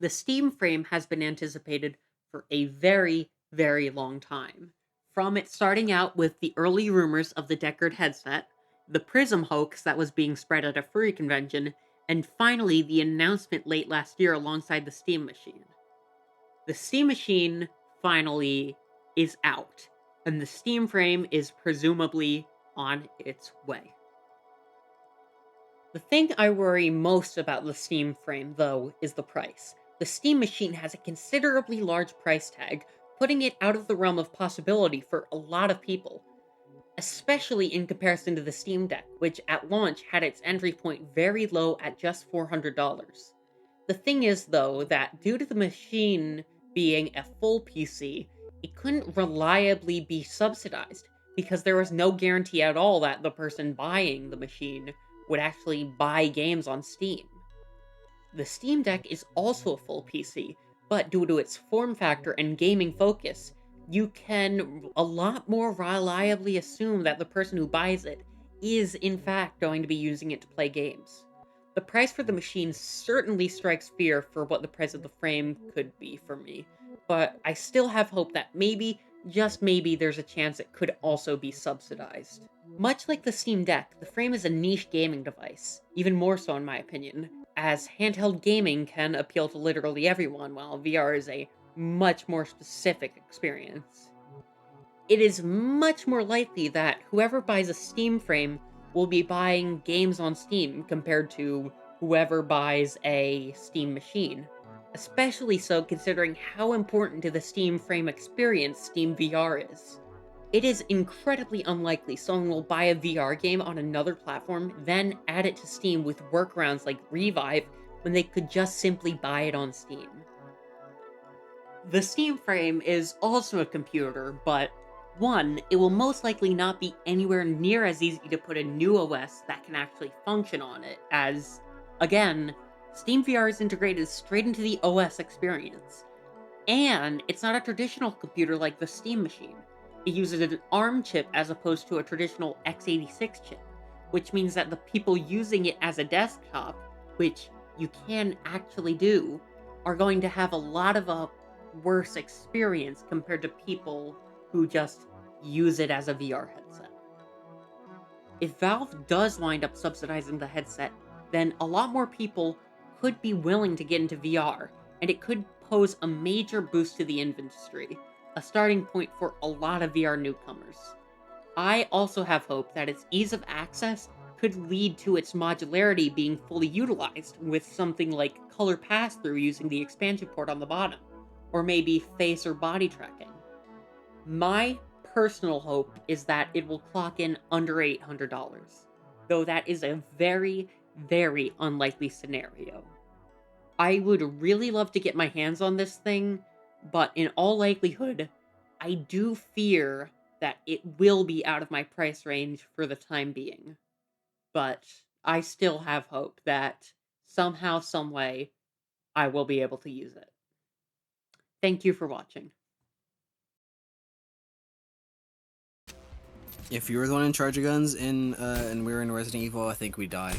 The Steam frame has been anticipated for a very, very long time. From it starting out with the early rumors of the Deckard headset, the Prism hoax that was being spread at a furry convention, and finally the announcement late last year alongside the Steam machine. The Steam machine finally is out, and the Steam frame is presumably on its way. The thing I worry most about the Steam frame, though, is the price. The Steam machine has a considerably large price tag, putting it out of the realm of possibility for a lot of people, especially in comparison to the Steam Deck, which at launch had its entry point very low at just $400. The thing is, though, that due to the machine being a full PC, it couldn't reliably be subsidized because there was no guarantee at all that the person buying the machine would actually buy games on Steam. The Steam Deck is also a full PC, but due to its form factor and gaming focus, you can a lot more reliably assume that the person who buys it is in fact going to be using it to play games. The price for the machine certainly strikes fear for what the price of the frame could be for me, but I still have hope that maybe, just maybe, there's a chance it could also be subsidized. Much like the Steam Deck, the frame is a niche gaming device, even more so in my opinion, as handheld gaming can appeal to literally everyone, while VR is a much more specific experience. It is much more likely that whoever buys a Steam frame will be buying games on Steam compared to whoever buys a Steam machine. Especially so considering how important to the Steam frame experience Steam VR is. It is incredibly unlikely someone will buy a VR game on another platform, then add it to Steam with workarounds like Revive when they could just simply buy it on Steam. The Steam frame is also a computer, but one, it will most likely not be anywhere near as easy to put a new OS that can actually function on it, as, again, Steam VR is integrated straight into the OS experience. And it's not a traditional computer like the Steam machine. It uses an ARM chip as opposed to a traditional x86 chip, which means that the people using it as a desktop, which you can actually do, are going to have a lot of a worse experience compared to people who just use it as a VR headset. If Valve does wind up subsidizing the headset, then a lot more people could be willing to get into VR, and it could pose a major boost to the industry, a starting point for a lot of VR newcomers. I also have hope that its ease of access could lead to its modularity being fully utilized, with something like color pass-through using the expansion port on the bottom, or maybe face or body tracking. My personal hope is that it will clock in under $800, though that is a very, very unlikely scenario. I would really love to get my hands on this thing, but in all likelihood, I do fear that it will be out of my price range for the time being. But I still have hope that somehow, some way, I will be able to use it. Thank you for watching. If you were the one in charge of guns and we were in Resident Evil, I think we'd die.